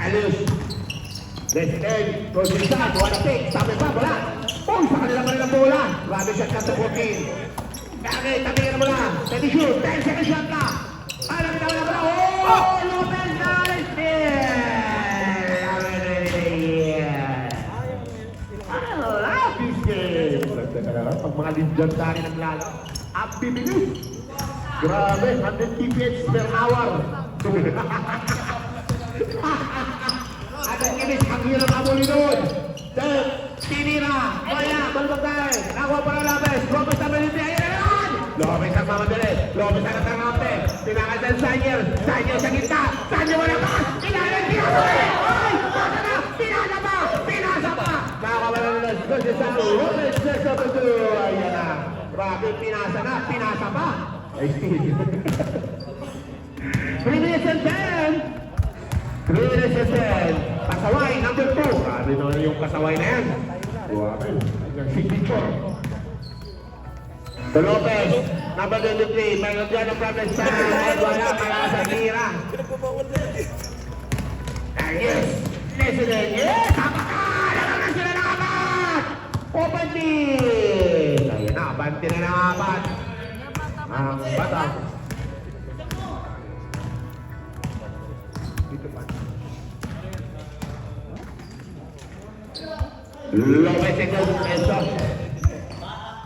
Alius. Let's end. Goes inside. Wala pick. Sabi pa, wala. Oh, sa kanila pa rin ang bola. Grabe shot na to 14. Kaya tabingin mo lang. 10 shoot. 10 second shot na. Alam na wala. Oh! Lopez Gales here! I love this game. Pag mga Lindian tari ng lalo. Ang bibilis. Grabe, 100 kph per hour. At ang inis, ang hirap abuli doon. Tinira, kaya, balbag tayo. Nakuha pa na Lopez. Lopez na maliti. Ayan na yan! Lopez ang mamadali. Lopez ang natangapte. Tinakasan Sanyer. Sanyer sa gitna. Sanyer wala pa. Kailangan kinakawin. Ay! Pasa na! Pinasa pa! Pinasa pa! Nakakawala na lang. Lopez sa puso. Ayan na. Grabe, pinasa na. Pinasa pa. Ay, Steve. 3 minutes and 10. 3 minutes and 10. Pasaway, number 2. Grabe naman yung pasaway na yan. Grabe. Yung signature. The Lopez, number 23. Mayroon dyan ang problem sa Edwala para sa Mira. Yes! Listening! Yes! Apakan! Alam na sila ng apat! Open team! Ayan na, abante na ng apat. Ang bata. Lopez and Enzo.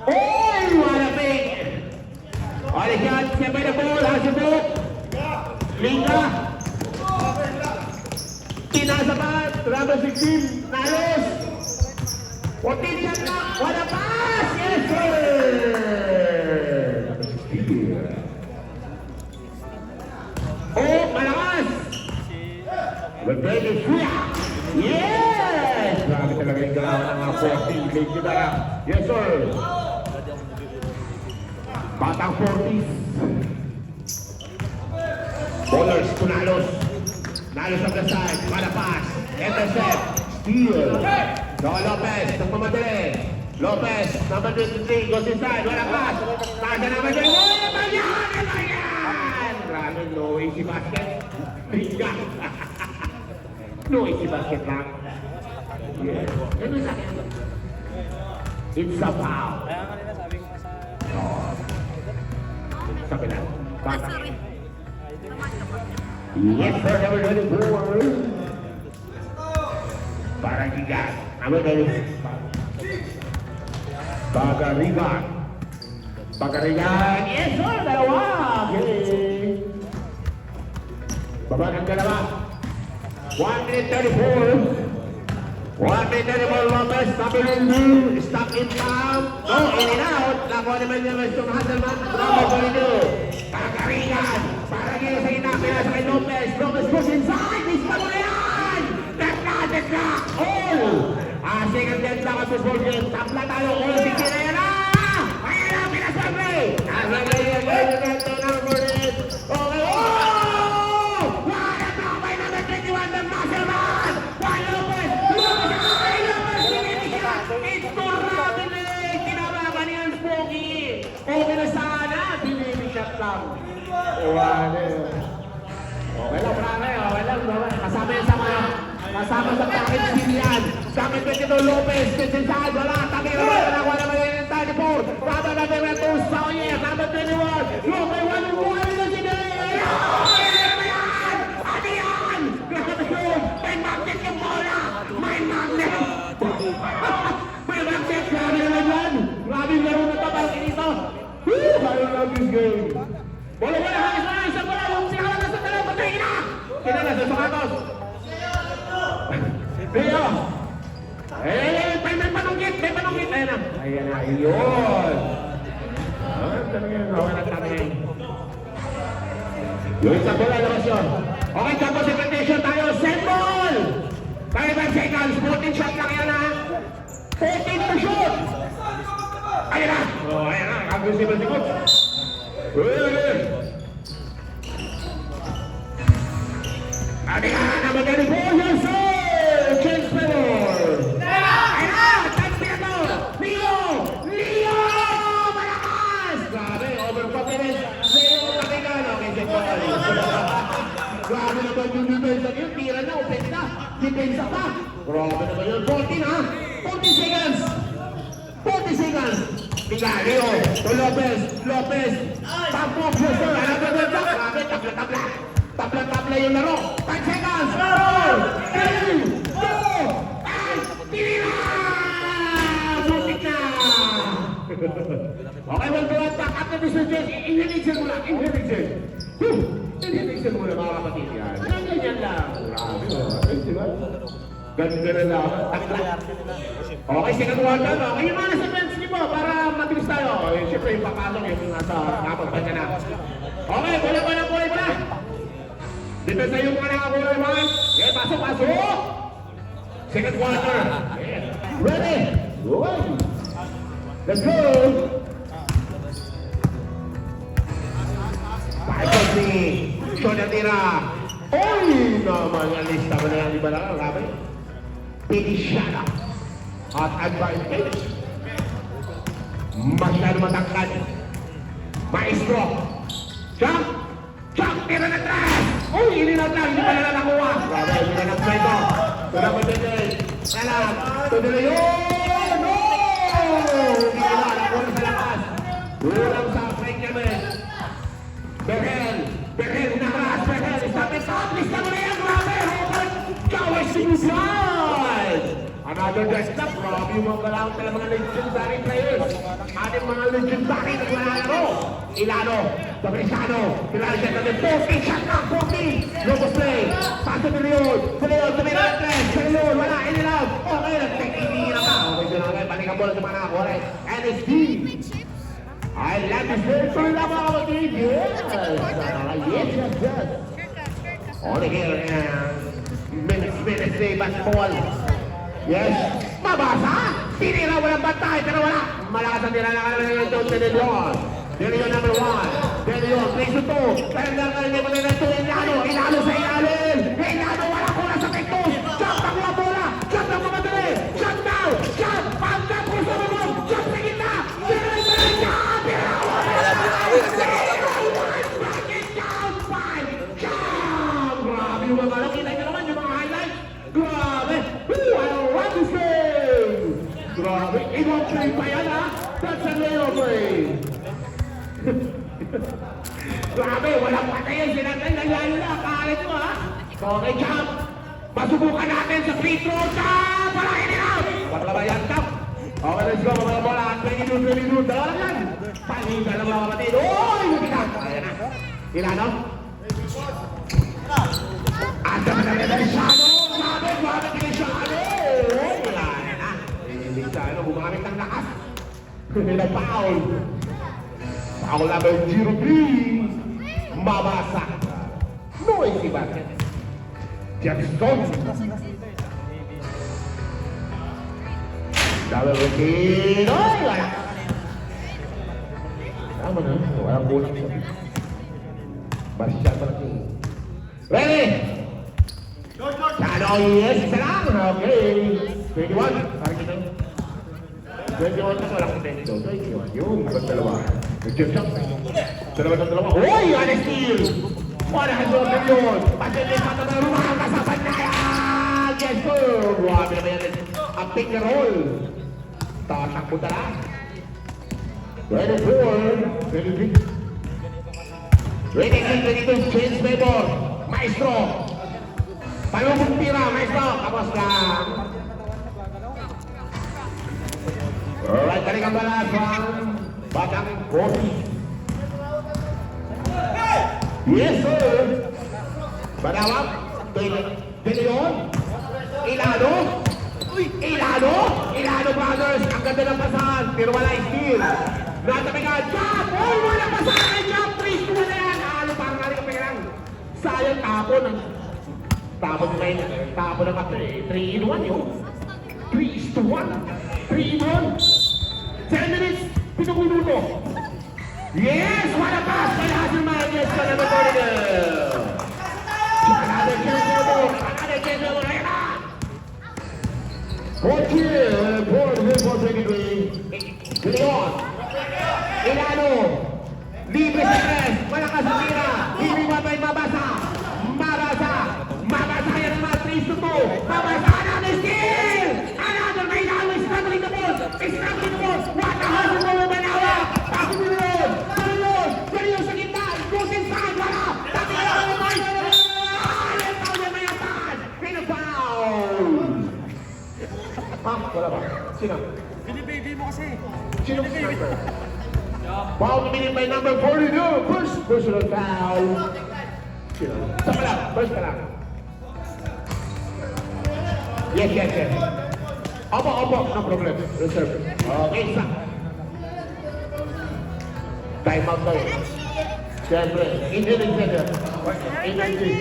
Oh, what a big! All the shots, siyempre na ball, Hasibuk. Linga. Tinasa pa, number 16, Nalos. 14 shot na, what a pass! Yes, sir! Oh, malakas! Rebelli Fuya! Yes! Grabe talaga yung galawan ng mga 14. Late kita na. Yes, sir! Batang 40s. Bowlers to Nalos. Nalos on the side. Malapas. Intercept. Steal. Noah Lopez. Nagmamadali. Lopez. Number 23. Goes inside. Malapas. Tasha number 3. Oh, naman yan! Naman yan! Grabe. No easy basket. Binga. No easy basket lang. Yes. Ano sa akin? It's a foul. Sabi na. Bata. Yes, sir. Number 24. Paragigan. Number 24. Bagarigan. Bagarigan. Yes, sir. Dalawa. Okay. Baba ng dalawa. 134. 134 Lopez, number 2, stuck in palm. Oh, in and out. Nakuha naman niya mas itong Hasselman. Number 22. Kakarigan. Parang yun sa ina. Pinasa kay Lopez. Lopez goes inside. Mispa mo na yan. Dekla. Oh! Second dead lang ang football game. Tapla tayo. Oh, sige na yan na. Ayan na, pinasa Ray. Nasa Ray. Number 8. Okay. Oh! What a block by number 21, the Hasselman. One Lopez. Okay na sana, binibig shot lang. Okay lang, marami. Okay lang. Kasama yan sa mga, kasama sa package team yan. Sakit ko dito, Lopez, Kinsensad, wala. Taki na wala, nakuha naman yung 34. Rata na din ito, Sawyer, number 21. Lopez, walang buhay nila si Dale. Ano yan? Ano yan? Grabe yun. May magnet yung bola. May magnet. May magnet. Grabe naman yan. Grabe yung laro na ito, parang inito. I love this game. Bola, hangis na, isang bola, yung sinahalan na sa talaw, patayin na! Kinala sa Santos. Rio! May panunggit! Ayan na. Ayan na, yun! Talaga yun, rawan ang taming. Yung isang bola, labas yun. Okay, tapos implementation tayo, set ball! 5 seconds, 14 shot lang yan ha. 14 to shoot! Ayan na! Ayan na, aggressive si Coach. Ayan na, maganda po, yes sir! Change Pelor! Ayan na! Time na ito! Leo! Malakas! Grabe, overconfidence! Leo, pakinggan! Okay, check po. Grabe na ba yung defense na yun? Tira na, open na! Depensa pa. Grabe naman yun. 14 ha? 40 seconds. 40 seconds. Vigario to Lopez. Lopez. Tampo. Sir. Another one back. Grabe. Tabla-tabla. Tabla-tabla yung laro. 5 seconds. 4, 3, 2, and tira! Butik na! Okay, we'll go back after this suggestion. Inhiligsin mo lang. Inhiligsin. Inhiligsin mo lang mga kapatid yan. Ganyan lang. Grabe. Diba? Ganda na lang. Okay, second water. Okay, yung mga nasa bench niyo po para mabilis tayo. Siyempre, yung papasok yung nasa kapagpanya na. Okay, wala. Depende sa yung mga nakakulay man. Okay, pasok. Second water. Okay. Ready? Good. Let's go. Paikot ni Sean Atira. Oy! Naman, alista mo na yan. Di ba lang? Grabe. Pinishana. At advantage. Masyado matangkad. Maestro. Jump! Tira na tres! Uy! Ininag lang. Hindi pa nila nakuha. Grabe. Ininag na ito. Tuna mo dito. Nalang. Tuloy yun! No! Hindi nila. Nakuha sa lakas. Ulang sa break namin. Berhel, nakaras. Berhel. Isapin sa atlis na mo na yan. Grabe. Robert. Kaway sinusan. Another guest up. Grabe yung mga kalawang tala mga legendary players. Ating mga legendary na manalo. Ilano. Fabrizano. Kilala siya natin. 14 shot na. 14. Lopez play. Paso de Leon. Tumira na 3. Sa Leon. Wala. Inilaw. Okay. Nag-take na pa. Okay. Doon na kayo. Balik ang bola sa mga nakakuha. NSD. I love this game. Tuloy na mga kapatid. Yes. Yes. Only here. Minutes basketball. Yes. Mabasa. Tinira. Walang bantay. Pero wala. Malakas ang nila na kanalang ito. De Leon. De Leon number 1. De Leon. 3-2. Kaya lang kanalang mo na ito. Ilalo sa ilalim. Ilalo. Wala ko na sa pektos. Jump ang mga bola. Jump ang mga dali. Jump now. Jump. Pagkat ko sa mga. Jump sa gitna. Grabe yung mga laki. Kita nyo naman yung mga highlights. Grabe. I love this game. Grabe. Ibang play pa yan ha. That's a little play. Grabe. Walang patayin. Sinatay na yan na. Kalit mo ha. Okay, jump. Masubukan natin sa free throw. Jump. Palaki nila. Paglaba yan. Jump. Okay, let's go. Mga bola. 22. Dalawa yan. Palinga ng mga kapatid. Oy! Bumitak. Ayan na. Ilano. Asa na naman ang Shano. Grabe Shano. Oy! Wala na. Hindi Shano. Gumamit ng lakas. Foul. Foul number 03. Mabasa. Noisy basket. Jackson. Double routine. Oy! Wala. Tama na. Walang bulang sa pizza. Masyad pa lang. Ready? Shano, yes. Isa lang. Okay. 21. Parang ito. 21 kasi walang potential. 21. Yun. Dalawa. Nag-jump shot. Dalawa. Uy! Ano steal? Wala ka doon na yun. Pagdating pa naman rumahal ka sa bandayan. Yes, sir. Grabe naman yan. Ang pick and roll. Tatakbo tala. 22. Change favor. Maestro. Palumong tira, Maestro. Tapos lang. Alright, balik ang bala sa Batang Kofi. Yes, sir. Badawak. De Leon. Ilano brothers. Ang ganda ng pasahan. Pero wala steal. Natabi ka. Jump! Oh, wala pasahan. Jump! 3-2 na yan. Ano pa ang naling kapirang? Sayang tapon ng kapre. 3-in-1 yun. 3-1. 3-in-1. 7 minutes. 7 minuto. Yes! What a pass by Hazel Marquez. Another kill. Good kill for Wilford 23. Leon. Ilano. Libre sa tres. Malakas ang tira. Hindi mabasa. Mabasa yan naman. 3-2. Pabasa na steal! Another may now is struggling the ball! Is struggling the ball! What the hell is going on now? Pasok mo yun! Tulog! Seryo sa gitna! Goes inside! Wala! Tapi na lang ang may! Let's go na may atas! Pinafoul! Wala ba? Sino? Binibaby mo kasi. Sino sniper? Foul committed by number 42. First personal foul. Sino? Sama lang. First ka lang. Yes. Opo. No problem. Reserve. Okay, isa. Time out tayo. Siyempre. Indian center. Energy.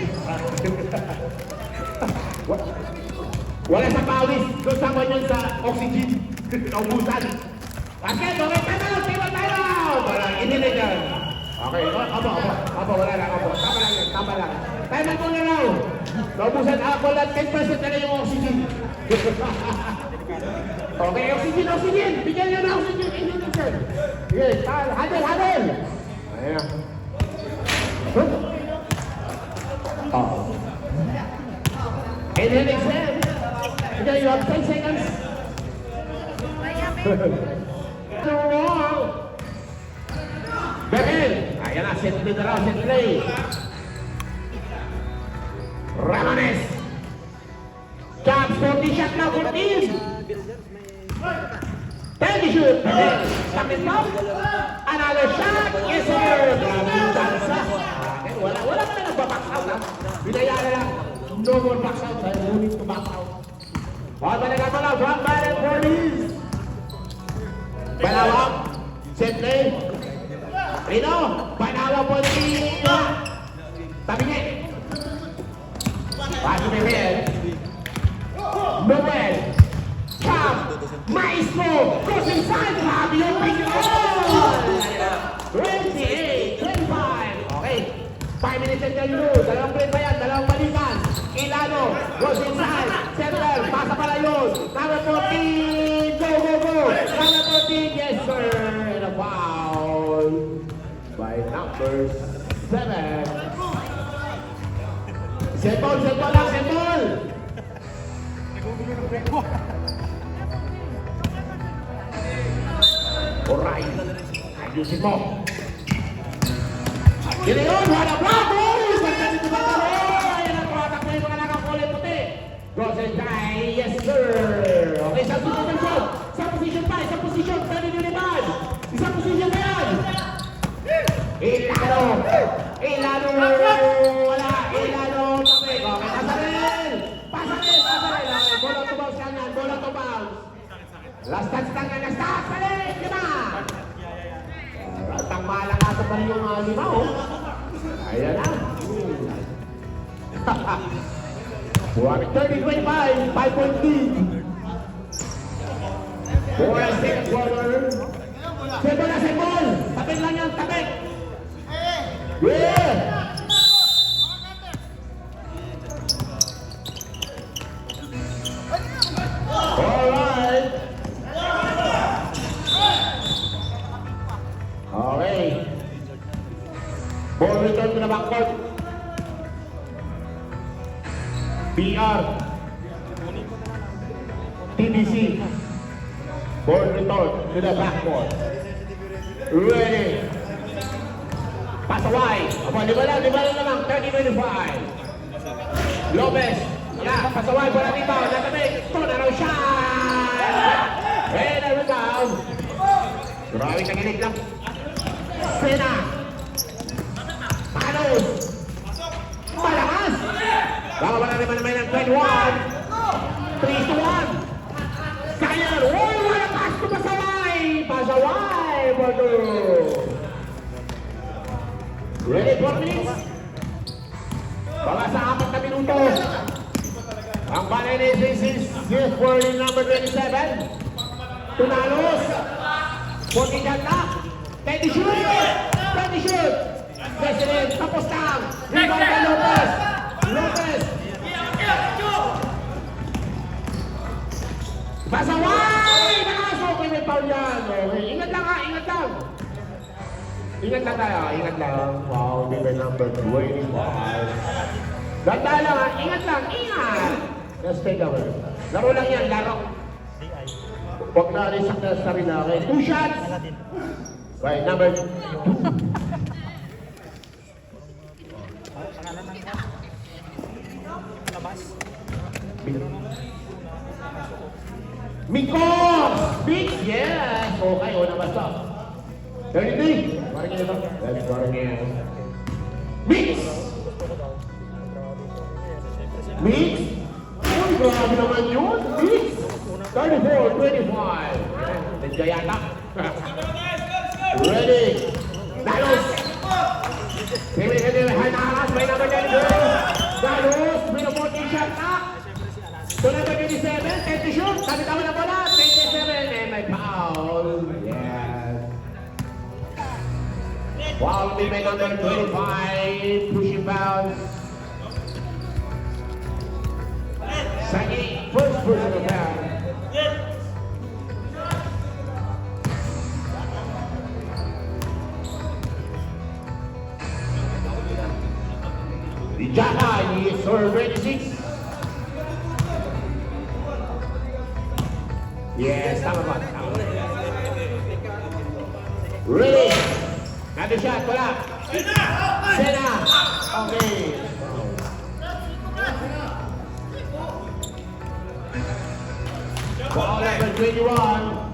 Wala sa pawis. Kasama niyo sa oxygen. Naubusan. Okay, time out. Wala, inilig yan. Okay, opo, wala lang, opo. Tama lang. Time out muna raw. Naubusan ako lang, 10% na lang yung oxygen. Okay, oxygen. Bigyan nyo na oxygen. Inilig yan. Yes, hadal. Ayan. Inilig yan. Okay, you have 10 seconds. Behel! Ayan na, set play na raw, set play. Ramones! Jumps, 40 shot na, 14! 30 shoot! Behel! Sakit pa? Another shot! Yes, sir! Grabe yung dansa. Wala ka na nagbabox out, ha? Binayaan lang. No more box out. No need to box out. Talaga pala, from Barrett Forties! Panawang, set play. Rino, Panawang po dito. Tabi niya. Paso Noel. Noel. Cham. Maestro. Goes inside. Grabe yung pinyon. 28, 25. Okay. 5 minutes and 10 minutes. Dalawang play pa yan. Dalawang balikan. Ilano. Goes inside. Center. Pasa pala yun. Number 14. Go. Number 14. Yes, sir. And a foul by number 7. Setball lang. Alright. Ayusin mo. Giliyon. Wala block. Ganda dito ba kami? Ayan ang product na yung mga nakakulay puti. Goes inside. Yes, sir. Okay, sa position. Sa position pa. Isang position. Pwede nyo naman. Isang position pa yan. Ilano. Wala. Tapik. Okay, pasaril. Okay, bola to bounce kanyan. Bola to bounce. Last touch lang yan. Last touch. Balik. Lima. Ratang malangasa pa rin yung lima, oh. Ayan na. 30-25. 5-point lead. 4 second quarter. Sebol. Tapik lang yan. Tapik. Yeah. Alright. Okay. Ball return to the backcourt. PR. TBC. Ball return to the backcourt. Ready. Pasaway. Di ba lang. 30-25. Lopez. Yeah, pasaway. Bola dito. Natabik. Turn around shot. And there we go. Grabe kagilig lang. Sena. Panos. Malakas. Baka wala naman ng 21. 3-1. Skyler. Wala pass to Pasaway. Bodo. Ready 4 minutes. Baka sa 4 na minuto. Ang balay ni is for number 27. Tunalos. 40 shot na. 20 shoot. President. Tapos lang. Rebound kay Lopez. Pasaway! Nakasok. May foul yan. Okay. Ingat lang. Ingat lang. Wow, number 25. Ganda lang. Ingat lang. Just take over. Laro lang yan, laro. Huwag na rin sa sarili natin. 2 shots! Right, number 2. Mikos! Big! Yes! Okay, una ba ito? 33! Parang ito. Let's parang yan. Mix! Mix? Uy, grabe naman yun! Mix! 34-25. Medyo yata. Ready! Dalos! Hanakas, may naman yan girl! Dalos! Pinupot-in shot na! So number 27, 10 to shoot! Tabi-tabi na pala! 27 and may foul! Yes! Foul will be by number 25, pushing foul. Second, first personal foul. The Jaka is already 6. Yes, tama ba? Tama. Ready? Another shot, wala. Sena! Okay. Ball number 21.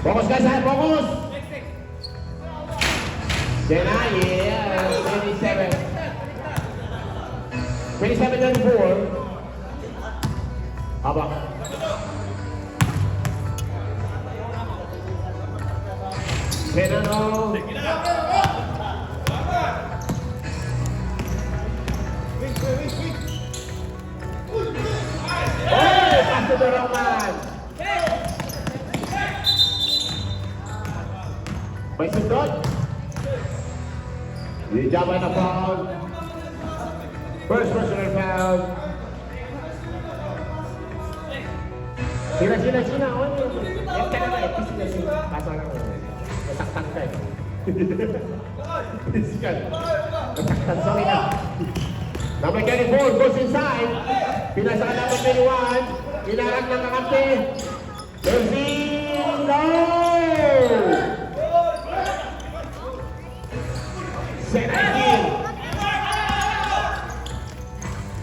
Focus guys, ha? Focus! Sena, yeah. 27. 27-4. Haba. Sena, no. Oh, pass to the wrong man. May sundot. Dijaman na foul. First personal foul. Sina. Oh, yan ka naman. Sina. Kaso lang. Nasaktan ka eh. Physical. Nasaktan. Sorry na. Number 24 goes inside. Pinasa ka number 21. Inarak ng kakampi. Mercy. No! Senagin.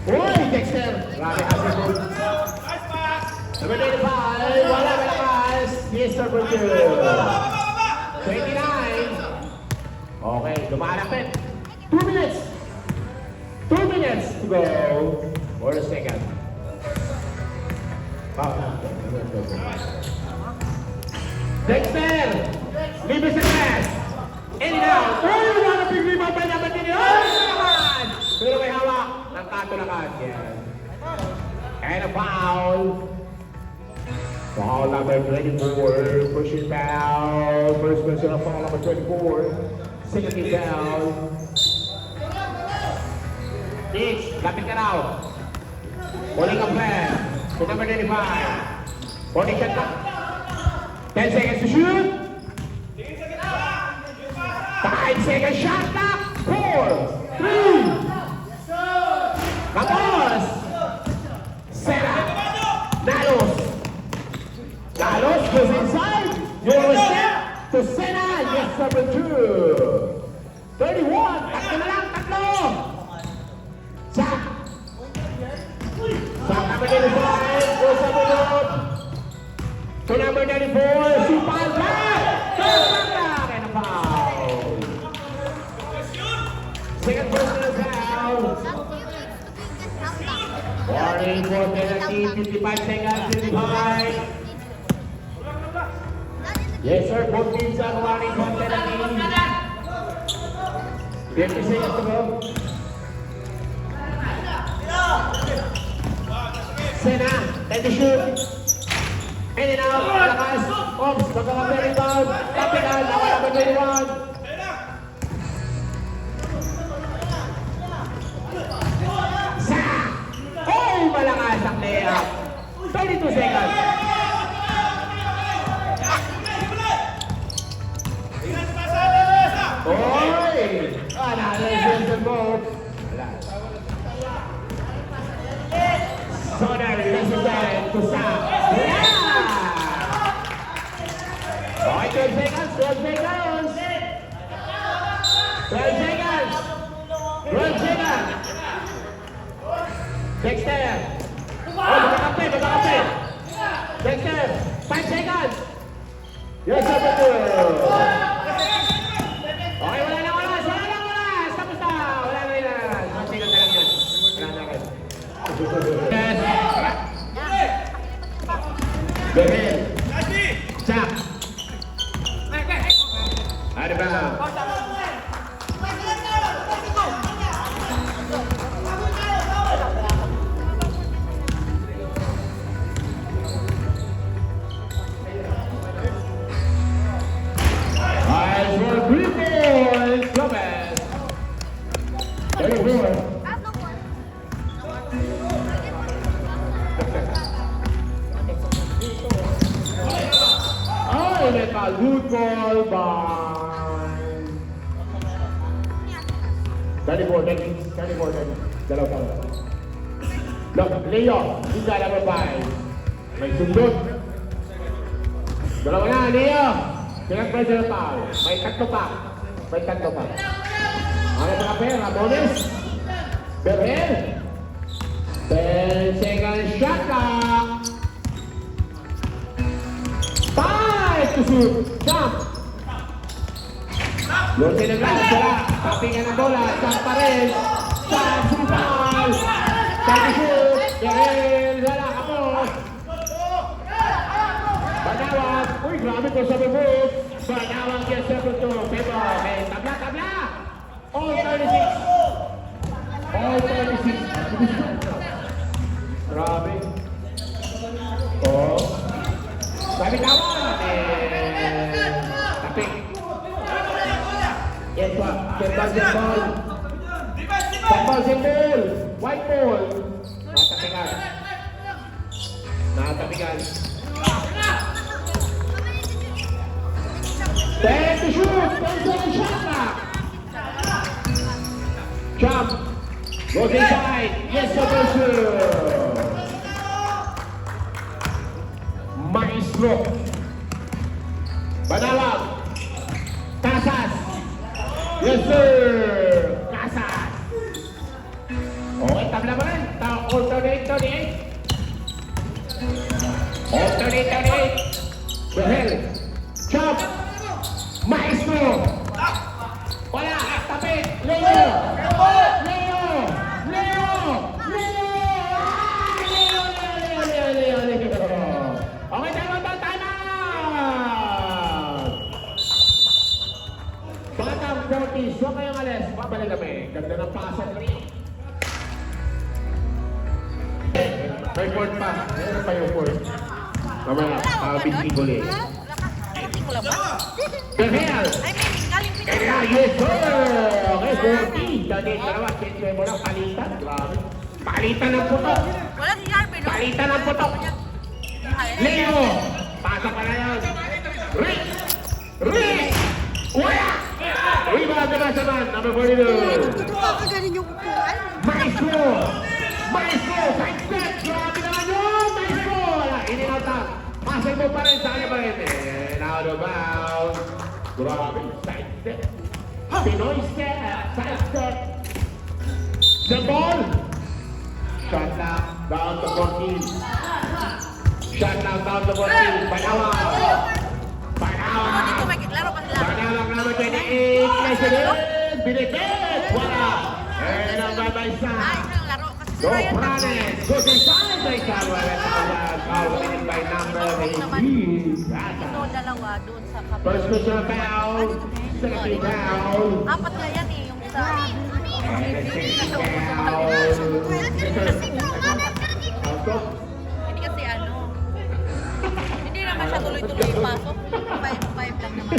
Uy, Dexter. Grabe kasi po. Number 25. Wala malakas. Mr. Berger. 29. Okay, lumalapit. 2 minutes. 2 minutes to go. For the second. Dexter. Leave us a pass. In and out. Oh, wala big rebound pa naman din. Oh, pero may hawak ng katulakan. Yes. And a foul. Foul number 24. Pushing foul. First personal foul number 24. Second team foul. Each, lapit ka raw. Pulling up plan. To number 25. 40 shot clock. 10 seconds to shoot. 5 seconds shot clock. 4, 3. Vamos. Sena. Dalos. Dalos goes inside. Your step to Sena. Yes, number 2. 31. Tatlo na lang. Tatlo. Zach. Zach number 35. Goes up and up. To number 94. Supan back. Goes back. And a foul. Second personal foul. Warning for penalty. 55 seconds. 55. Yes, sir. Both teams are warning for penalty. 50 seconds to go. Sena, and the shoot. In and out, malakas. Ops, magkakapit rebound. Kapitan, number 21. Sa! Oh, malakas ang layup. 32 seconds. Oy! 12 seconds. 12 seconds. Dexter. Oh, magkakape. Dexter, 5 seconds. Yes, sir, okay, wala lang oras. Tapos na. Wala na yan. 1 second na lang yan. Wala na yan. Yes. Behel. Jack. Ano ba? Good call by Danny Borden. Dalawa. Look, Leo, you got number 5. May sundot. Dalawa na, Leo. Pinag-pressure na foul. May tatlo pa. Ano mga pera? Bonus? Berhel. 10 second shot clock. 5 to shoot. Jump. Lusin ang last. Wala. Tapingan ang bola. Jump pa rin. Jump. Foul. 5 to shoot. Berhel. Wala ka mo. Banawag. Uy, grabe ko sa move. Banawag yung 7-2. Pero, okay. Tabla. All 36. Grabe. Oh. Sabi kawan. Tapi. Yes, Pak. Jembal. Jembal. White ball. Natapikan. 10 to shoot. 10 shot clock. Jump. Goes inside. Yes, Maestro. Banawag. Casas. Yes, sir. Casas. Okay, tabla mo rin. Alternate 38. Behel. Jump. Maestro. Wala. Tapit. Leo. Okay, time out! Batang 40, so kayong alis, babalik kami. Ganda ng pasan rin. May court pa. Meron pa yung court. Mamaya, binti ko ulit. Binti ko lang ba? Behel! Galing Kaya, yes sir! Okay, 40. Dali, dalawa. Siyempre mo lang, palitan. Grabe. Palitan ng putok. Wala si Jarve, no? Palitan ng putok. Leo! Pasa pa na yan. Rick! Wala! Rebound na sa man. Number 42. Kakagaling yung upuan. Maestro! Side step! Grabe naman yun! Maestro! Wala, ininautan. Pasay mo pa rin. Saan ba rin? And out of bounds. Grabe. Side step. Pinoy step. Side step. The ball. Shot lang. Down to 14. Shot lang down to 14. Panawag. Dito may laro pa sila. Panawag naman 28. President. Binibit. Wala. And ang babay sa. Isang laro. Kasi si Go Ryan Pranes. Go design by Calvary. Foul by number 18. ito dalawa doon sa kapit. First personal foul. Second foul. Apat na yan eh. Yung isa. Hindi kasi ano. Hindi naman siya tuloy-tuloy yung pasok. 5 lang naman.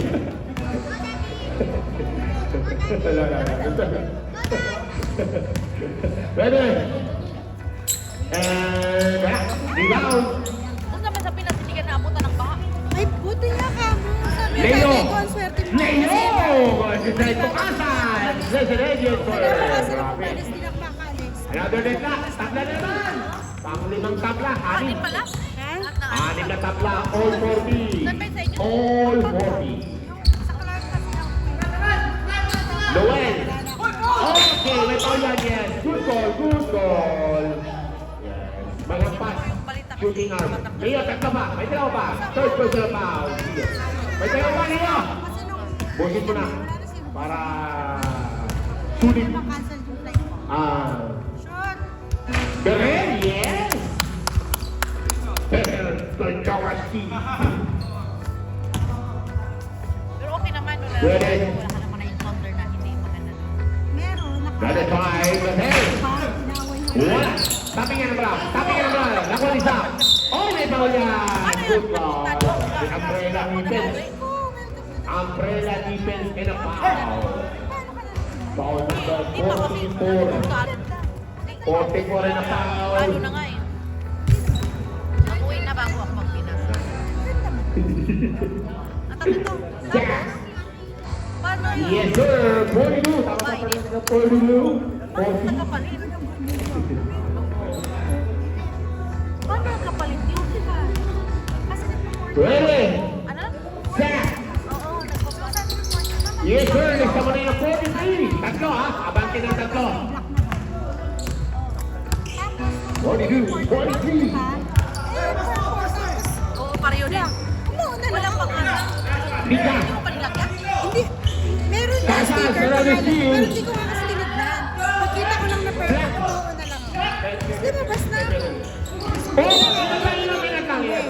Pwede. Rebound. Kung naman sa Pinas, hindi ka naabutan ng baha. Ay, buti nga ka mo. Sabi Leo! ko, ang swerte mo. Leo! Sisay po kasan! Resident for... Kaya kasi ako palis din ang makalis. Another net na. Tabla naman. Pang-limang tabla. Anin Anim. pala? Lahat na Anim na tabla. All 40. Saan ba yung sa inyo? All 40. Sa kalas kasi ng Noel. Shooting arm. Leo, tatlo pa. May dalawa pa. Third personal foul. May dalawa pa, Leo. Kasi nung... Busin mo na. Wala na si... Para sulit. Na-cancel yung flight ko. Shot! Beren, yes. Beren, Tolkawski. Pero okay naman, wala Pwede. wala ka naman na-encounter na hindi maganda. Meron. That is five. Hey. Parang inaway yung... Wala. Tapping yan ang bra. Tapping yan ang bra. Nakuha isa. Oh, may foul yan. Good ball. The umbrella defense. Umbrella defense and a foul. Foul number Di ba kasi 44. 44 and a foul. Ano na nga eh. Nakuwi na bago ako magpinas. At ano to? Yes. Paano yun? Yes, sir. 42. Tama pa rin na 42. Paano nagkapalit? Paano nagkapalit yun? Kasi Pwede. Ano? Set. Oo, nagpapalit. Yes, sir. Next naman na yung 43. Tatlo, ha? Abante ng tatlo. 42. 43. Oo, pareho din. Wala pa ka na. Bigla. Hindi mo pa nilagyan? Hindi. Meron na Sasa, sticker sarado pangalan. steal. Pero hindi ko nga kasi tinignan. Makita ko lang na perfect. Oo na lang. Tapos lumabas na. Oh, ingat lang yan.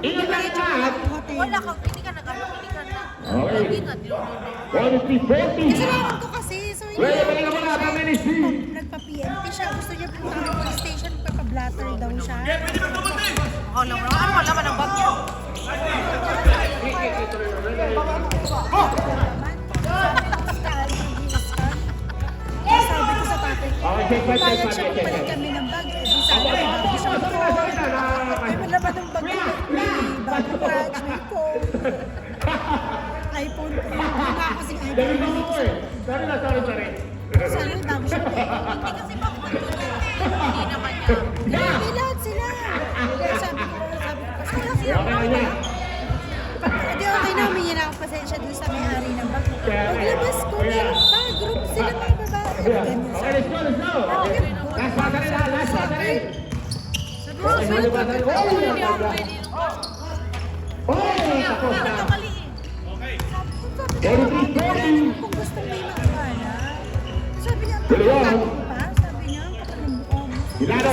Ingat lang lahat. Wala ka, hindi ka nag-ano, hindi ka na. Okay. Hindi ka, niloloko. 43. 40. Kasalanan ko kasi. So, hindi Pwede, ako balik ka muna, pag-ministry. Nagpa-PNP siya. Gusto niya punta ng police station. Nagpa-blatter daw siya. Ako lang, ano wala man ang bag niya? Sabi ko sa tatay, Okay, check, check, bayad check, siya check, check. magpalit kami ng bag. Eh, di sabi ko, bag siya ko. Ay, wala ba ng bag ko? May bag watch, may phone. iPhone 3. Wala kasing Dali iPhone. mo ko eh. Sorry na, sorry. Sana yung bago siya. Hindi kasi bakit nagtuturo? Hindi naman niya. Grabe lahat sila. Sabi ko kasi kasi Okay na niya. hindi okay na, humingi na ako pasensya dun sa may-ari ng bag. Paglabas ko, meron pa, group sila mga babae. Ganyan Okay, let's go, let's go. Last bata rin ha, last bata rin. Sabi ko, Okay, "Sino bata rin. ba?" Oh, Hindi ako pwede nung oh, tapos na. nagkamali eh. Sabi ko, kung gusto mo yung makakala. Sabi niya, Dali yun. "Bakit pa?" Sabi niya, "Ang kapal ng mukha mo." Hilado.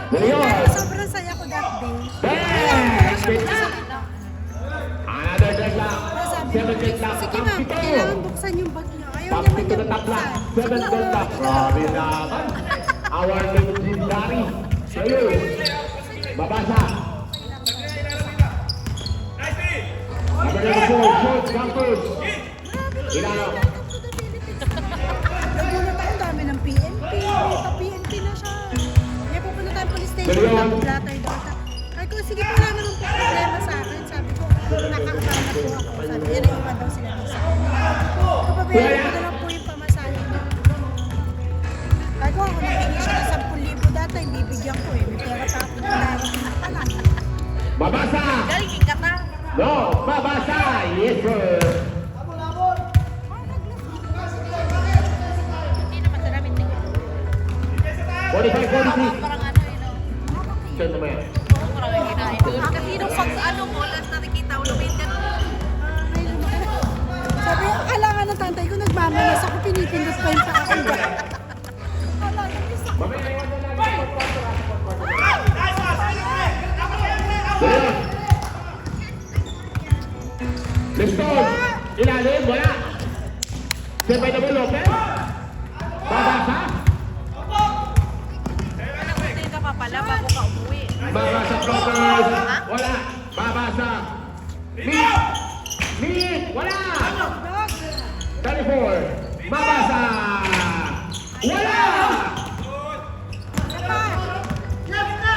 Dali yun. Pero sobrang saya ko that day. Bang! Sabi ko, "Sakit lang." Another dead lock. Sabi 7 ko, dead lock. sige ma'am, kailangan buksan yung bag niya. Ayaw Pump naman to niya the top lock. buksan. 7 dead lock. Grabe naman. Our legendary. Sa'yo. Babasa. Number 4, short jumpers. Hilado. Nagulat ako, dami ng PNP. Dito PNP na siya. Kaya pupunta tayo police station. Dali yun. Blatter daw siya. Sabi ko, sige po, wala naman po problema sa akin. Sabi ko, nakakabala po ako. Sabi niya, naiwan daw sila dito sa akin. Kapabayaran ko na lang po yung pamasahe niya. Sabi ko, ako nabigyan siya ng 10,000 dati, bibigyan ko eh. May pera pa ako. Wala lang. Babasa. Galing ka na. No, babasa. Yes, sir. Hindi naman sa namin tingin. 45, 46. Parang ano yun. Sir naman yan. Oo, parang yung kinain doon. Kasi nung pag ano mo, last na nakikita ko, lumit ka doon. Sabi, akala nga ng tantay ko, nagmamalas ako, pinipindot pa yung paa ko. Mamaya iwan na lang. Dali. Liston. Ilalim, wala. Siyempre na mo, Lopez. Babasa. Nag-hotel ka pa pala bago ka umuwi. Babasa, Flowers. Wala. Babasa. Meet. Wala. 34. Babasa. Wala.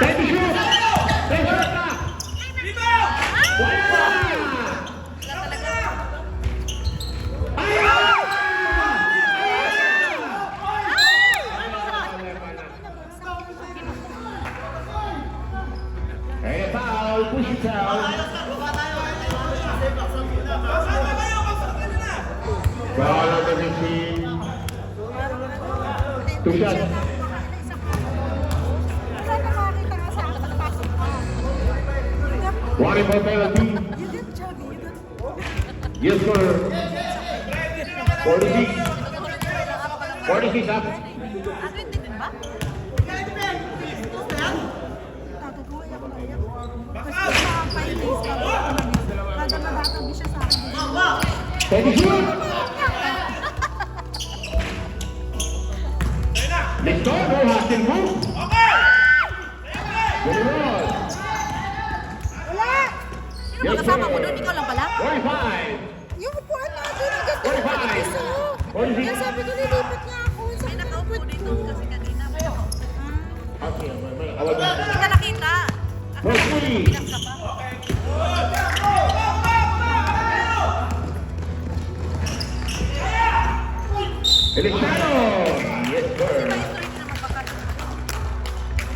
20 shoot. 10 shoot na. Wala. Wala talaga. Hey, foul, push it down. Foul on the 15. Two shots. Wala na makakita nga sa akin. Warning for penalty. You get chubby, you get... Yes, sir. 46. Tutulog niya lang up pa lang. 46 up. Ano hindi din ba? Tatay ko, iyak na iyak. Kasi sa 5 days ka, kada madatabi siya sa akin. Steady shoot. Let's go. No hustle move. Good roll. Wala! Sino ba kasama mo doon? Ikaw lang pala? 45. Yung upuan natin, ang ganda ng 45. piso. Kaya sabi ko, nilipat niya ako. Sa May nakaupo dito kasi kanina. Okay, awal na. Hindi ka nakita. No free. Pinak ka pa. Feliciano. Yes, Di ba sir. history naman baka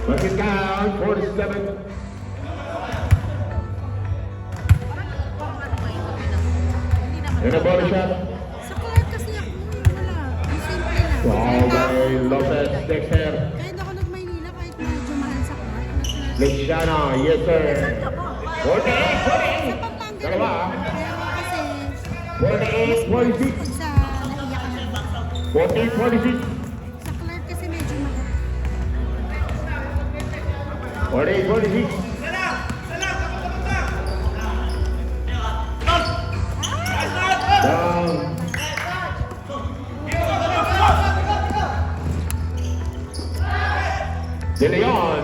Market count 47. parang ano ba ito? Hindi naman. And a body shot. Sa Clark kasi ako, wala. Ang simple lang. Wow, by Lopez Dexter. Kahit ako nag-Maynila, kahit medyo mahal sa Clark. Feliciano. Yes, sir. Ka po. 48. Sa Pampanga. Dalawa, ah. Pero kasi, 48, 46. pag sa naiyak ka na. 48, 46. Sa Clark kasi medyo mahal. 48, 46. Down. De Leon.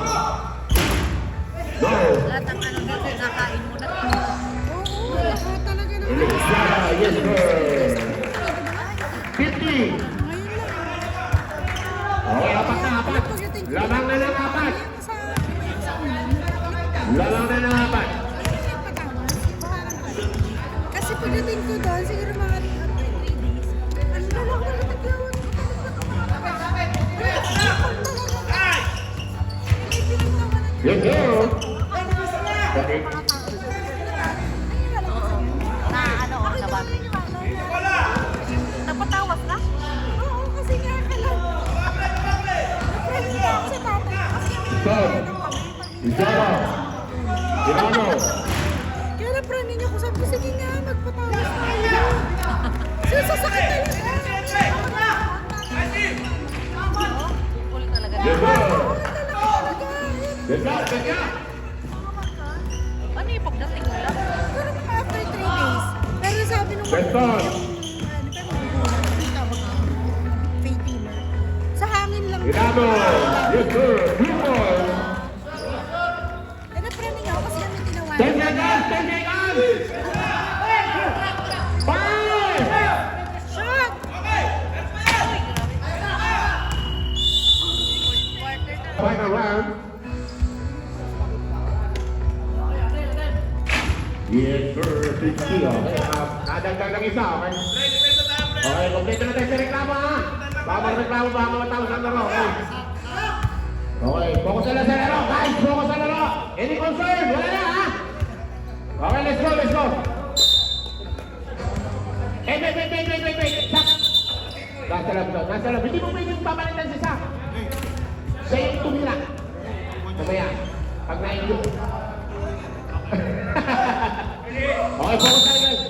No. Lahat ng ano dito, nakain mo na. Oo, ako talaga naman. Feliciano. Yes, sir. 50. Ngayon lang. Okay, apat na apat. Lamang na ng apat. Sa ulan. Lamang na ng apat. Kasi pagdating ko doon, siguro mga 3 days, ano na lang ako nagtaglawan ko. Yes, sir. Okay. Na ano, sa babi. Nagpatawas ka? Oo, kasi nga ka lang. Napress na ako sa tatay. Kasi Stop. Isara. Tirano. kaya na-praning niya ako. Sabi ko, sige nga, magpatawas tayo. Sasakit talaga. Cool talaga. Yes, sir. Oo, talaga. Dekat, dekat. Ano yung pagdating mo lang? Pero mga after 3 days. Pero sabi nung Benton. fake healer. Sa hangin lang. Tirano. Yes, sir. People. Na-praning ako kasi kami tinawanan. 10 seconds, 10 seconds. 5. Shot! Quarter na. Final round. Yes, sir. 60. Okay, nadagdag ng isa, okay? Okay, kompleto na tayo sa reklamo, ha? Baka reklamo, baka matapos ang laro, okay? Okay, focus na lang sa laro, guys! Focus sa laro! Any concern? Wala na, ha? Okay, let's go, let's go! Wait! Stop! Nasa lab, nasa lab. Hindi mo pwedeng papalitan si Sak. Siya yung tumira. Mamaya, pag na-inyo. Okay, focus tayo, guys.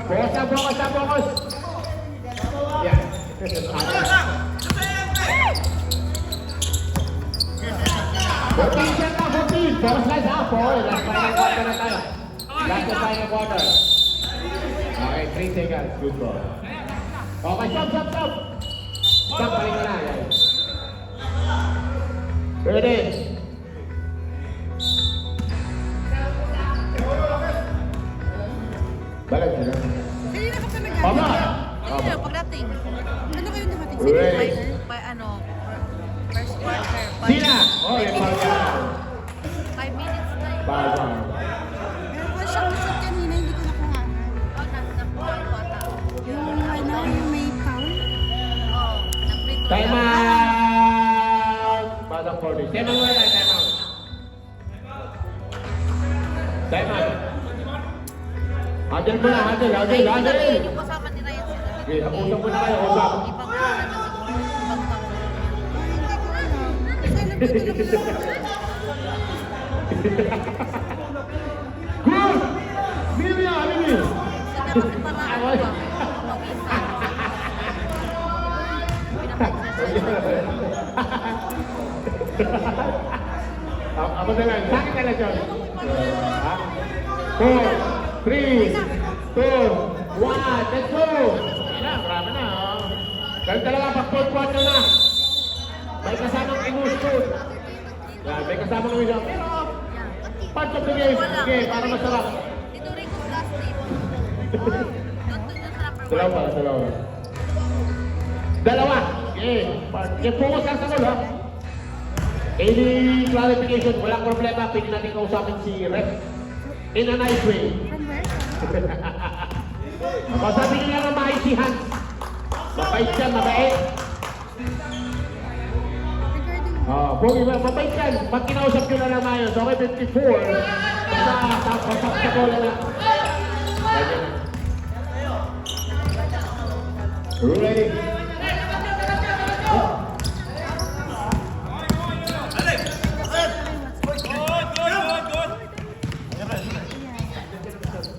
Focus. Yeah. 14 shot na, 14. Focus guys, ha? Last final quarter na tayo. Last final quarter. Okay, 3 seconds. Good ball. Okay, stop. Stop, balik ka na. Yan. Ready? Balik na. Kanina ka pa nag- Tama! Ano yung pagdating? Ano kayo dumating? Ready? First quarter. Sina! Oh, yung pagka. 5 minutes na yun. Bye. Meron ko siyang shot kanina, hindi ko nakuhaan. Oh, nakuha ko ata. Yung may foul. Oh, nag-break ko Time lang. out! Batang 40. Time out. Time out. Handle mo na, handle. Yung kasama ni Ryan sila. Okay, usap mo na kayo, usap. Ibang naman siguro. Ibang tao. Ay, hindi ko alam. Kasi alam ko talaga. Good! Mimi, Mimi! Kasi naman parang Ay, Ako na lang, sa akin na lang yun. 4, 3, 2, 1, let's go! Ayan na, marami na. Kayo talaga, pag fourth quarter na. May kasamang emotion. Yan, may kasamang emotion. Pero, part of the game. Okay, para masarap. Dito rin ko last day. Doon sa number 1. Dalawa. Dalawa. Okay, okay, focus lang sa goal, ha? Any clarification, walang problema. Pwede natin kausapin si Rep in a nice way. From where? Kausapin niyo lang ang mabait si Hans. Mabait siya, mabait. Regarding Mabait yan. Pag kinausap nyo na naman yun, so may 54. Basta sa bola na. Ready?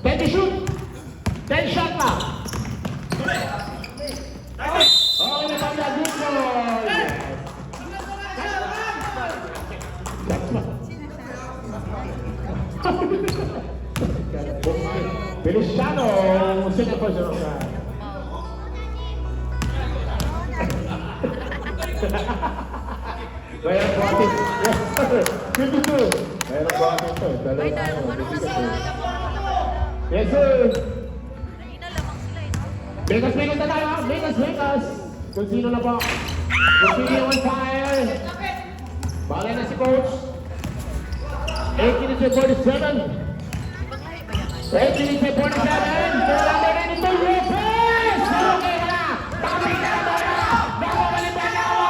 Pwede shoot. 10 shot na. Oh, may pagka good boy. Feliciano, sino po siya? Mayroon po atin. Yes, 52. Mayroon po atin ito. Ay, dahil ano kasi Yes, sir. naginalamang sila eh, no? Megas na tayo. Megas. Kung sino na po. Kung sino yung on fire. Balay na si coach. 18 to 47. Ibang lahi ba yan? 18 to 47. Wala na rin ito. Lopez! Okay na. Tapos na na bola. Nakabalik ba na ako?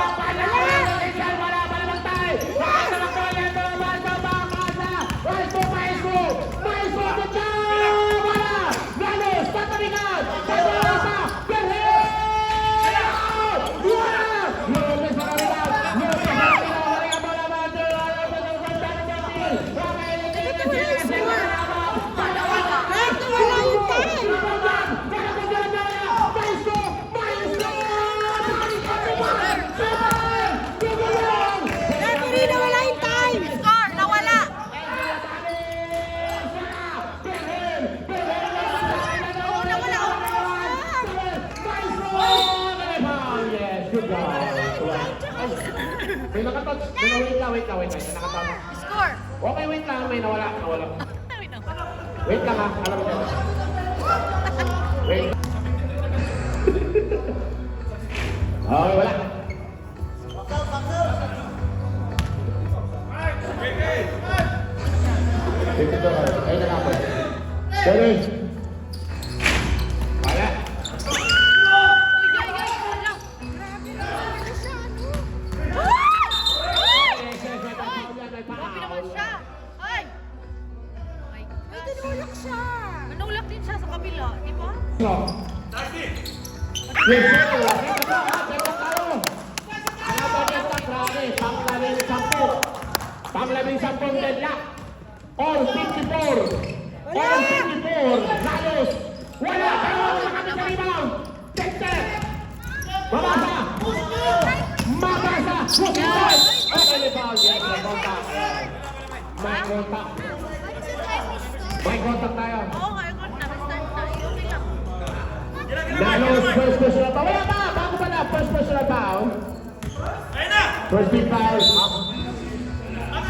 Wala pa naman tayo. Wala naman ko. Yan na naman sa bangkasa. Maestro. Maestro to jump. Wala. Galos. Patamikan. Pagbalasa. Perhel. Wala. Lopez para rebound. Lopez para rebound. Wala yung bola ba? Referee na wala yung time! Score! Nawala! Oo, nawala! Yes, good job. May nakatouch. Wait lang. May nakatouch. Score! Okay, wait lang. May nawala. Wait lang. Wait lang ha. Alam mo. Wait. Okay, wala. Dito. Ay, nakapot. Sorry. Wala. Grabe naman siya! Ay! Ay, May tinulak siya! nanulak din siya sa kabila, di ba? No. Yes, sir. Pang-labing sampung deadlock. All 54. All 54. Lalos. Wala. Pero wala kami sa rebound. Dexter. Mabasa. Okay, rebound. Yes, may contact. May contact tayo. Oo nga, yung na-restart na. Okay lang. Lalos, first personal foul. Wala pa. Bago pa na. First personal foul. First team foul.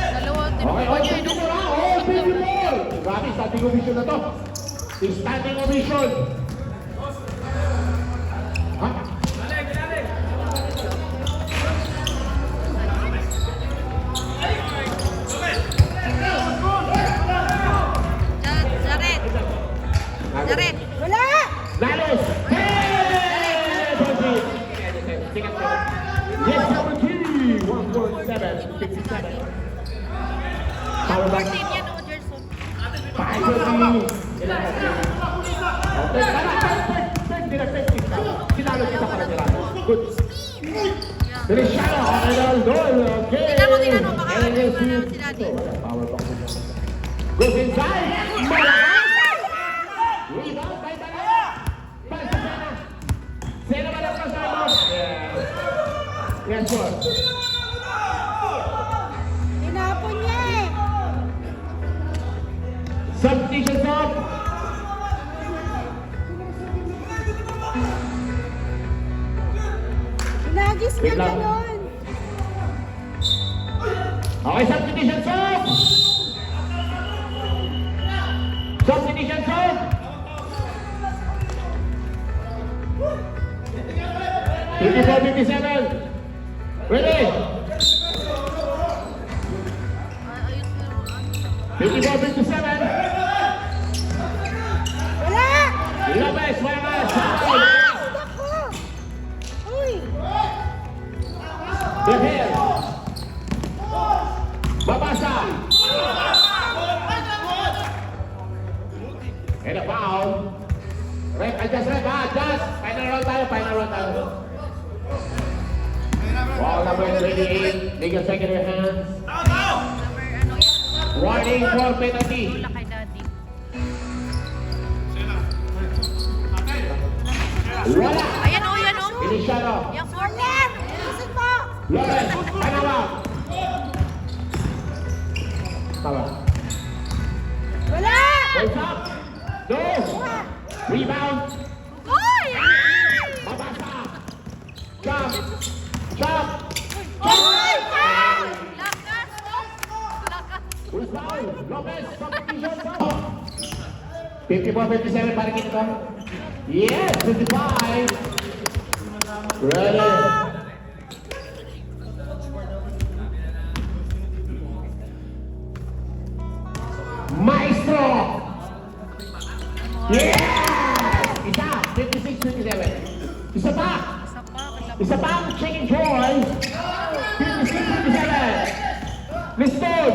Dalawa, Okay, okay, dito na. Oh, 54. Grabe, standing ovation na to. Standing ovation. Ha? Jared! Wala! Lalos. Hey! Yes, number 3. 147. 57. Power back. 14 yan, oh, Gerson. 5-30. Sinalo kita para tirado. Good. Feliciano, okay. Tingnan mo, baka ano ba naman si Daddy. Power back. Goes inside. Malakas. Rebound by Bala. Para sa Sena. Sena ba lang sa mo? Yes, sir. Tinapon niya eh. Substitution off. Inagis niya Wait lang. ganon. Okay, substitution off. Substitution off. Fifty-four, 57. Ready? Ayos mo. 54, 57. Wala! Lopez, malakas. Ay, nako! Uy! Behel. Babasa. And a foul. Ref, adjust, ref, adjust. Final round tayo, final round tayo. Ball number 38. Legal second in your hands. Number ano yan? Warning for penalty. Wala kay daddy. Wala. Ayan o, yan o. Initiado. Yung fourth. Soler! Bilisan mo! Lopez, panawa. Tama. Wala! Goes up. No. Rebound. Uy! Babasa. Jump. Jump. Ay! Lakas! Lakas! Who's foul? Lopez, substitution foul. 54-57 para kita. Yes, 55. Ready. Maestro. Yes! Isa, 56-57. Isa pa. Isa pa. Isa pa ang Chicken Joy. 56-57. Liston.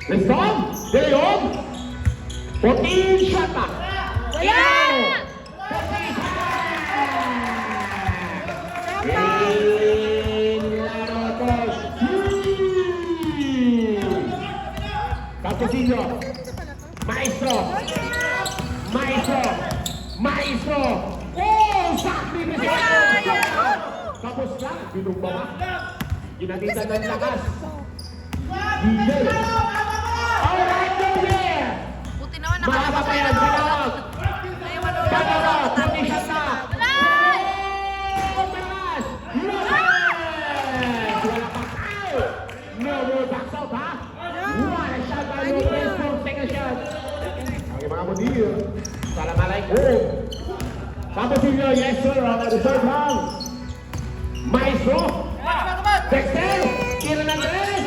Liston. De Leon. 14 shot back. Wala! Caposillo. Maestro. Maestro. Maestro. Oh, sacrifice! Tapos lang, binumba ba? Ginagitan ng lakas. Hindi. Alright, go there! Buti naman Mahaba pa yan, Banawag. Ayaw ano. Banawag, condition na. Alay! Oh, taas! Lopez! Wala pa foul! No more backs out, ha? What a shot by Lopez for second shot. Okay, mga mudir. Assalamualaikum. Caposillo, yes sir, on the third round. Maestro. Dexter. Kieran Andres.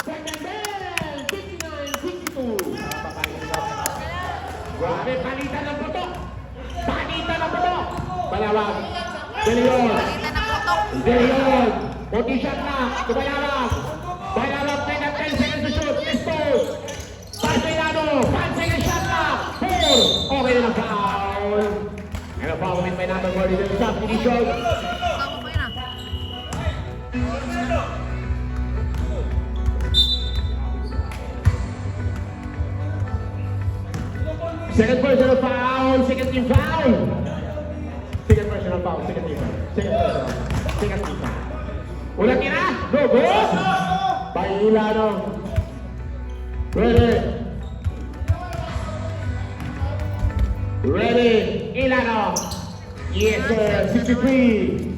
Second bell. 59-62. Grabe, palitan ng putok. Palitan ng putok. Balawag. De Leon. Palitan ng putok. De Leon. 40 shot na. Tumayawag. Balawag na ng 10 seconds to shoot. Pistol. Pasayano. 5 seconds shot na. 4. Okay na foul. And a foul win by number 40. Substitution. Tama pa yun ah. Second personal foul. Second team foul. Second personal foul. Second team foul. Second personal. Second team foul. Ulang tira. Go, go. Pailano. Ready. Ready. Ilano. Yes, sir. 63.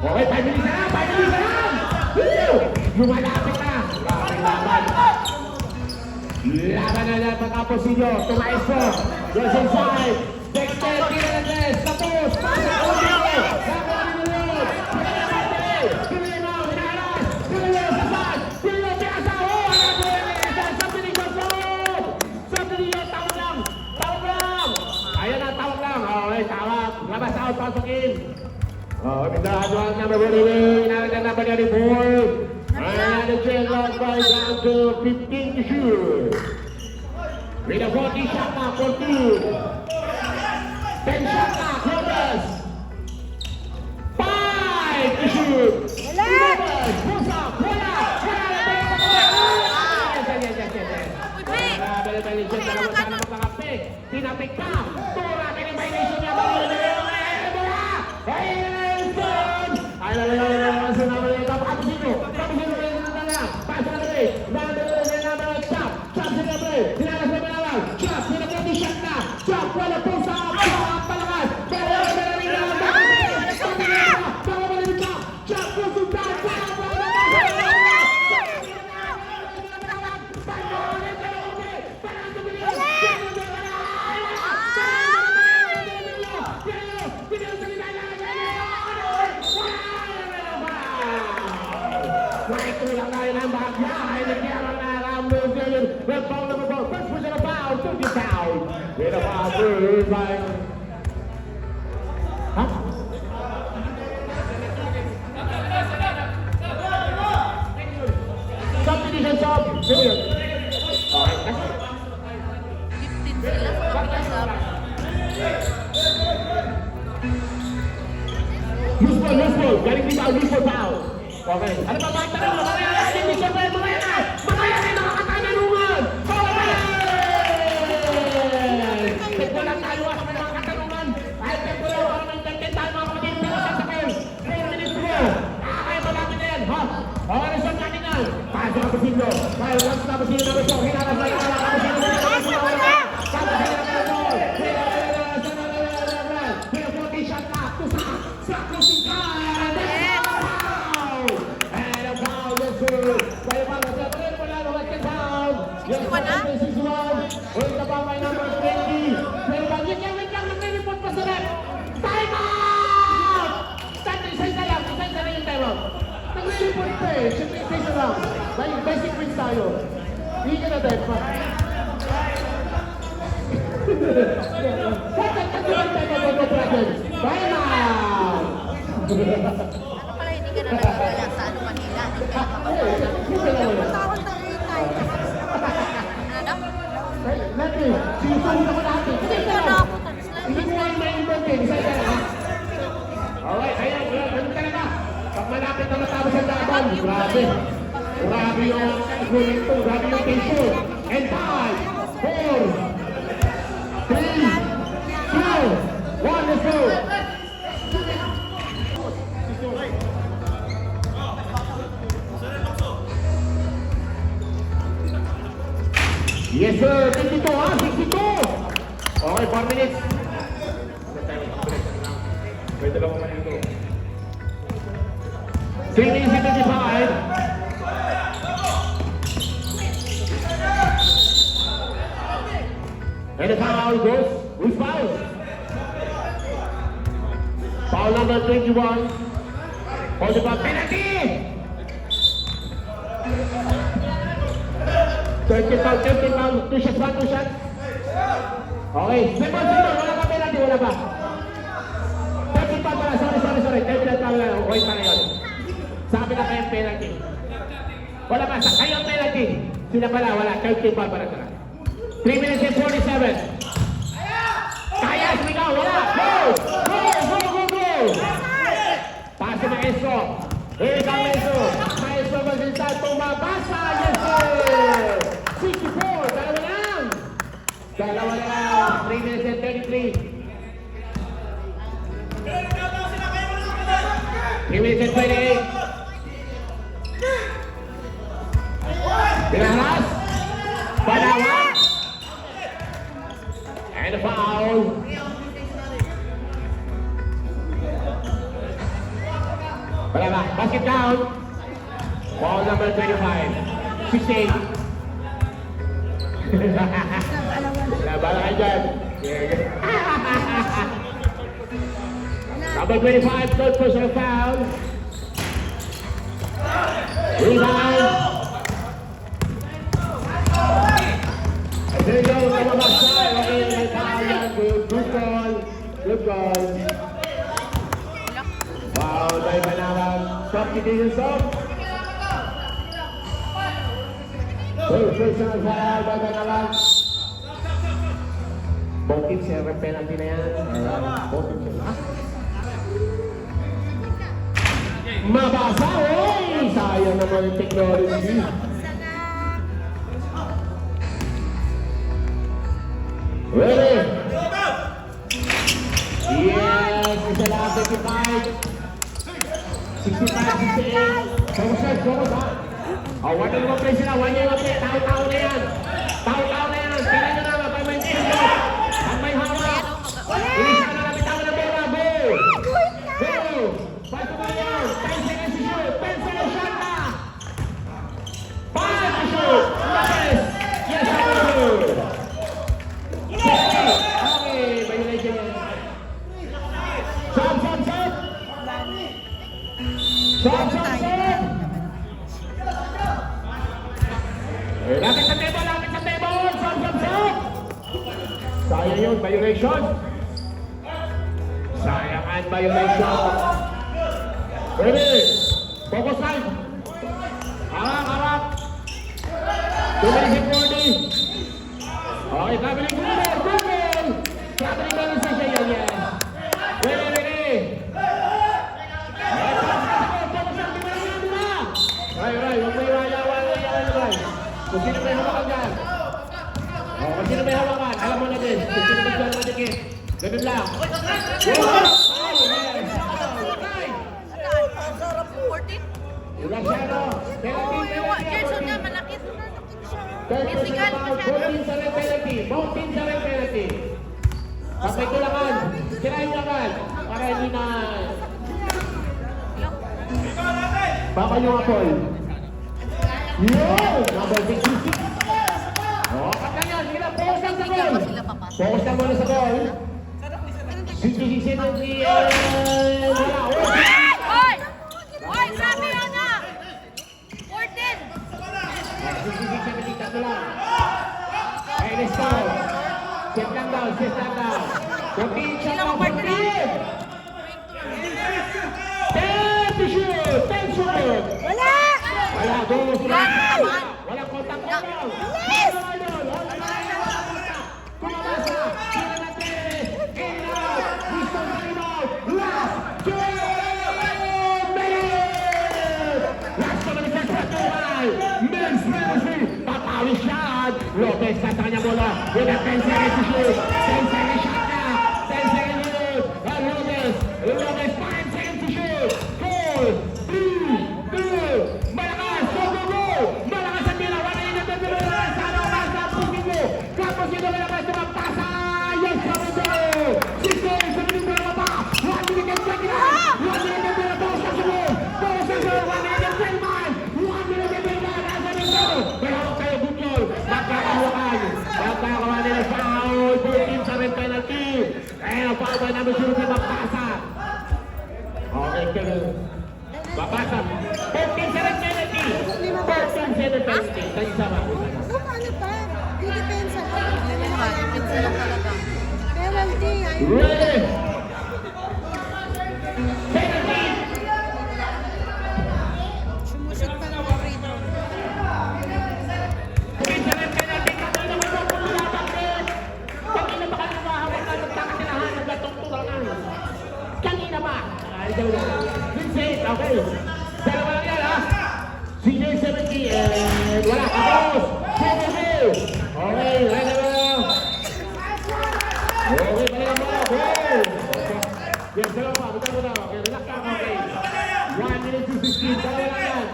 Okay, 5 minutes na lang. 5 minutes na lang. Woo! Lumalapit na. Laban. Laban na lang mga Caposillo. Tumaestro. Goes inside. Dexter. Pirandes. Tapos. Pasa. Audio. Laban na lang. Pilino. Hinaharas. Pilino. Sasad. Pilino. Piasa. Oh! Alam mo yan. Subdivision flow. Subdivision. Tawag lang. Tawag lang. Ayan na. Tawag lang. Okay. Tawag. Labas out. Pasok in. Oh, pindahan doang number 48. Inalagan number 34. And the chain lock by down to 15 to shoot. With a 40 shot na, 14. 10 shot na, Lopez. 5 to shoot. Wala! Lopez, push up, wala, wala na na violation. Dalawa sana magkakampi. Tinapik pa. Tura, may violation niya. Ay, sa naman yung kapakapusino. Kapusino kayo sa naman. Paso na rin. Naman chop. Chop sila rin. Sinalas na malawag. Chop, sinagyan ni shot na. Chop, wala po sa palakas. Pero wala rin na. Chop, pusuntan. Kulang na yun ang bahagya. Ay nagyarang na Ramon Jr. Red ball number 4. First push and a foul. 30 foul. With a foul through by... Huh? Subdivision sub. Brilliant. Okay. 15 sila sa kabila sa... Loose ball. Galing dito ang loose ball foul. Okay. Ano ba mga tanong? Mga yan! Hindi siya pwede! Mga yan! Mga yan! Mga katanungan! Okay! Tempo lang tayo sa mga katanungan. Ay, tempo lang ako naman tayo mga kapatid. Pero sa sakay. 4 minutes to go. Ay, malapit na yan. Ha? Okay, resolve natin yan. Paso ang Kapusino. Kaya lang sa Kapusino na gusto. Hinalas na yung Kapusino na gusto. Kapusino na gusto. Hinalas 40 shot na. Sa closing time. Ulit na pa may number 20. Pero wait lang, nagre-report pa sa rep. Time out! Isa lang yung time out. Nagre-report pa eh. Siyempre, isa lang. Basic wins tayo. Hindi ka na dead pa. Bakit nag-report tayo mga brothers? Time out! Ano pala hindi ka na nagkakala sa ano Manila? Hindi ka nakakapagod. Tawag na rin tayo. Ano daw? Natin, sinusunod ako natin. Hindi ko na ako translate. Hindi mo kayo may important. Isa ha? Alright, ayun. Ganun talaga. Pag malapit na matapos ang laban, grabe. Grabe yung gulit to. Grabe yung tension. And 5, 4, 3, 2, 1, let's go. Yes sir, 52 ha, 62! Okay, 4 minutes. Pwede lang naman ito. 3 minutes and 55. And the foul goes, who's foul? Foul number 21. Hold it back, penalty! 30 foul, 2 shots ba? 2 shots? Okay, simple, wala ka penalty, wala ba? 30 foul pala, sorry, 30 foul lang, okay pa na yun. Sabi na kayong penalty. Wala ba, kayong penalty. Sila pala, wala, 30 foul pala sila. 3 minutes and 47. Kaya, sumigaw, wala, go! Paso maestro. Here comes maestro. Maestro Magdalena, tumabasa, yes sir! 64, dalawa lang. 3 minutes and 33. 3 minutes and 28. Pinaharas. Panawa. And a foul. Wala ba? Basket down. Foul number 25. 68. Nabala kayo dyan. Number 25, third personal foul. Rebound. There you go, tumabas na. Okay, may foul yan. Good goal. Wow, dahil manawag. Substitution sub. Third personal foul, dahil manawag. Both teams have a penalty na yan. Both teams have. Mabasa, oy! Sayang naman yung technology. Ready? Yes, isa lang, 55. 65, 68. Focus ha. Oh, 1 year play sila, 1 year play. Tao-tao na yan. Tao-tao na yan. Kailan nyo naman, pag may intro. Pag may hawak. Ilisa na namin tao na bola. Go! Go! 5 to go yan. 10 seconds to shoot. 10 seconds shot na. 5 to shoot. Yes! Yes, sir! Okay, violation. Stop, stop, stop! Stop, stop, stop! Lapit sa table, lapit sa table! Stop, stop, stop! Sayang yun, violation. Sayang ang violation. Ready? Focus line. Harap, harap. 2 minutes and 40. Okay, traveling goal, goal! Traveling goal sa siya yan, yes. Ready, ready. Ray, huwag mo iwayawan. Kung sino may hawakan dyan. Kung sino may hawakan, alam mo na din. Kung sino may dyan madikit. Ganun lang. Sarap 14. Ulang siya, no? Gerson nga, malaki. Physical masyado. 14 sa red penalty. 14 sa red penalty. Kapay kulangan. Sirain kulangan. Para hindi na... Baka yung apol. Yo! Number 66. Kat lang yan. Sige lang. Focus lang sa goal. Focus lang muna sa goal. 66 na si... Wala. Hoy! Hoy, sabi yun na! 14! 66 na nalikat mo lang. Ay, let's go. Set lang daw. Set lang daw. 14 siya lang. 14! 10 to shoot! 10 shoot! Wala! Wala, go! Walang kontak ko daw! Yes! Kumabasa! Sila na Teres! In out! Gusto sa rebound! Last 2 minutes! Last 2 minutes sa Portugal! Men's Ministry! Papawis shot! Lopez sa kanyang bola! With a 10 seconds to shoot! 10 seconds shot na! 10 seconds shoot! Lopez! Lopez! 5 seconds to shoot! 4, 3, 2, malakas! Go, go, go! Malakas ang tira! Wala yung natuturo na! Sana umas na Pusino! Kapos yun na malakas na magpasa! Yes, Samundo! 6 sa minuto na mata! 1 minute and 20 na! 1 minute and 20 na! Bawas na sa goal! Bawas na sa goal! 1 minute and 10 man! 1 minute and 20 na! Nasa minuto! May hawak kayo, good goal! Magkakahawakan! Magkakawa nila foul! 14 sa red penalty! Ayun, foul by number 0 si Magpasa! Okay, ganun. Babasa. 14 sa red penalty. 14 sa red penalty. Tayo sama. So, paano pa? Di depensa lang. Depensa lang talaga. Penalty. Ready. Penalty. Sumusot pa ng free throw. 14 sa red penalty. Kapag naman ang pumulatak din. Kanina ba kayo mahawak na nagkakasilahan ng gatong tulangan? Kanina ba? Vincent, okay. Dalawa lang yan, ha? CJ 70, and wala. Tapos, Go! Okay, ready mo. Okay, balik mo. Go! Yes, dalawa pa. Buta mo na. Okay, relax ka. Okay. 1 minute to 15. Dalawa lang yan.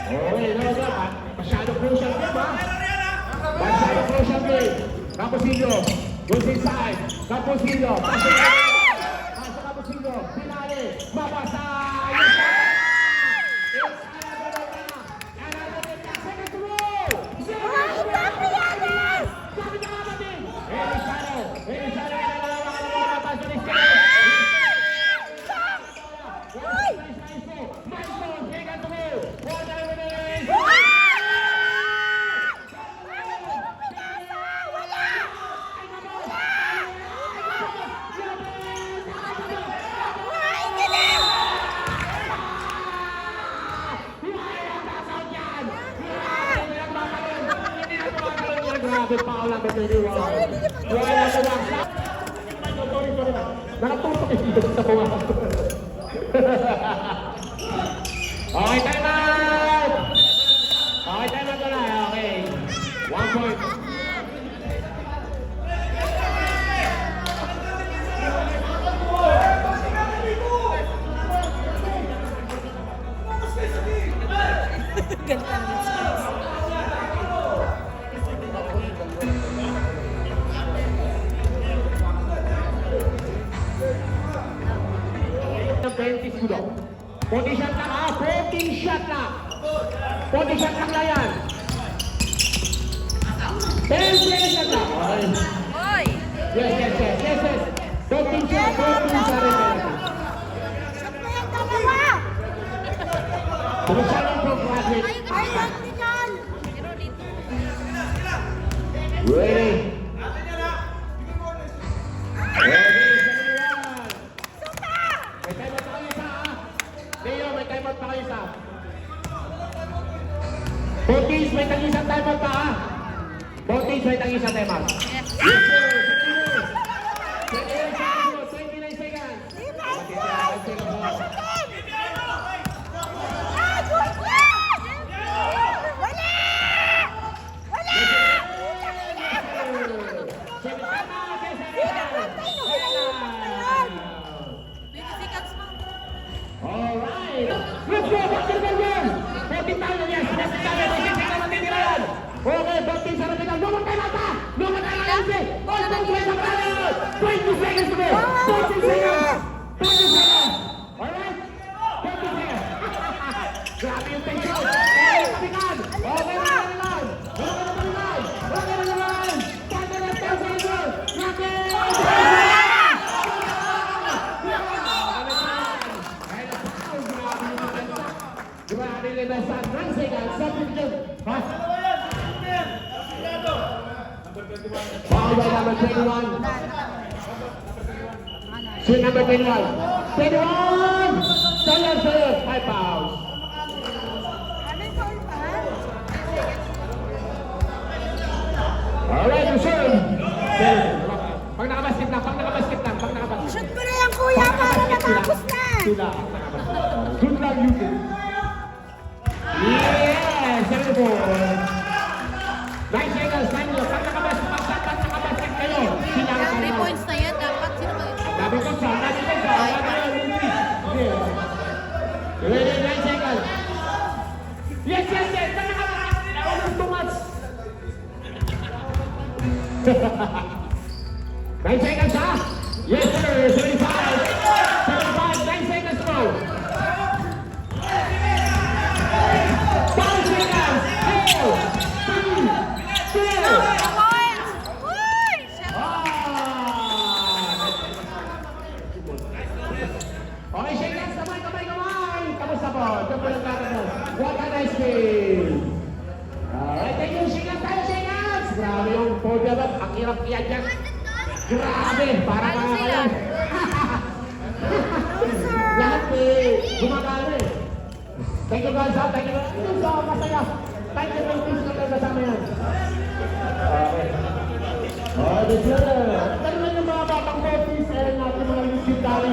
Okay, dalawa ka. Masyado crucial game, ha? Masyado crucial game. Caposillo. Goes inside. Caposillo. Pasok ka. Pasok Caposillo. Pinali. Mabasa. Grabe pa ako lang kasi hindi wala. Wala ko lang. Sorry. Nakatutok dito sa kuha. Okay, time out! Okay, time out na. Okay. 1 point. 20 segundo. 40 shot lang ha, 40 shot lang. 40 shot lang na yan. 10 shot lang. Okay. Hoy! Yes. 14 shot, 14 shot rin. Shot pa yung dalawa! Pumusya lang po, graduate. Ay, tactical! Pero dito. Ready? May time out pa kayo isa ha. Leo, may time out pa kayo isa. 40s, may tag-isang time out pa ha. 40s, may tag-isang time out. Yes. Yes, sir. 29 seconds. Alright. Let's go, basketball game. 40,000, yes. Okay, 40 sa rapitan. Lumatay mata. Lumatay mata. 20 seconds to go. 20 seconds. 20 seconds. Alright. 20 seconds. Grabe yung tension. Okay, kapitan. Okay na naman. Okay na naman. Kanda na 10 seconds. Grabe na sa 9 seconds. Substitution. Foul by number 21. Swing number 21. 21! Sayo. 5 fouls. Ano yung foul pa? Alright, reserve. Pag nakabasket lang. Shoot mo na yan, kuya, para matapos na! Sila ang nakabasket. Good luck, Yuki. Yes! 74. 9 seconds, 9 seconds. Pag nakabasket kayo. Sila ang 3 points na yan. Dapat sino ba yun? Nabi ko sa. Ready, 9 seconds. Yes. Almost too much. 9 seconds, ha? Yes, sir. 75. 9 seconds to go. 5 seconds. 4, 3, 2. Points! Uy! Okay, shake hands. Kamay. Kamusta po? Diyan po lang tatanong. What a nice game. Alright, thank you. Shake hands. Grabe yung podium up. Ang hirap iyan dyan. Grabe. Parang Ano sila? lahat gumagana eh. Thank you guys. Thank you. Ito sa masaya. Thank you. Thank you. Kasama yan. Okay. Oh, this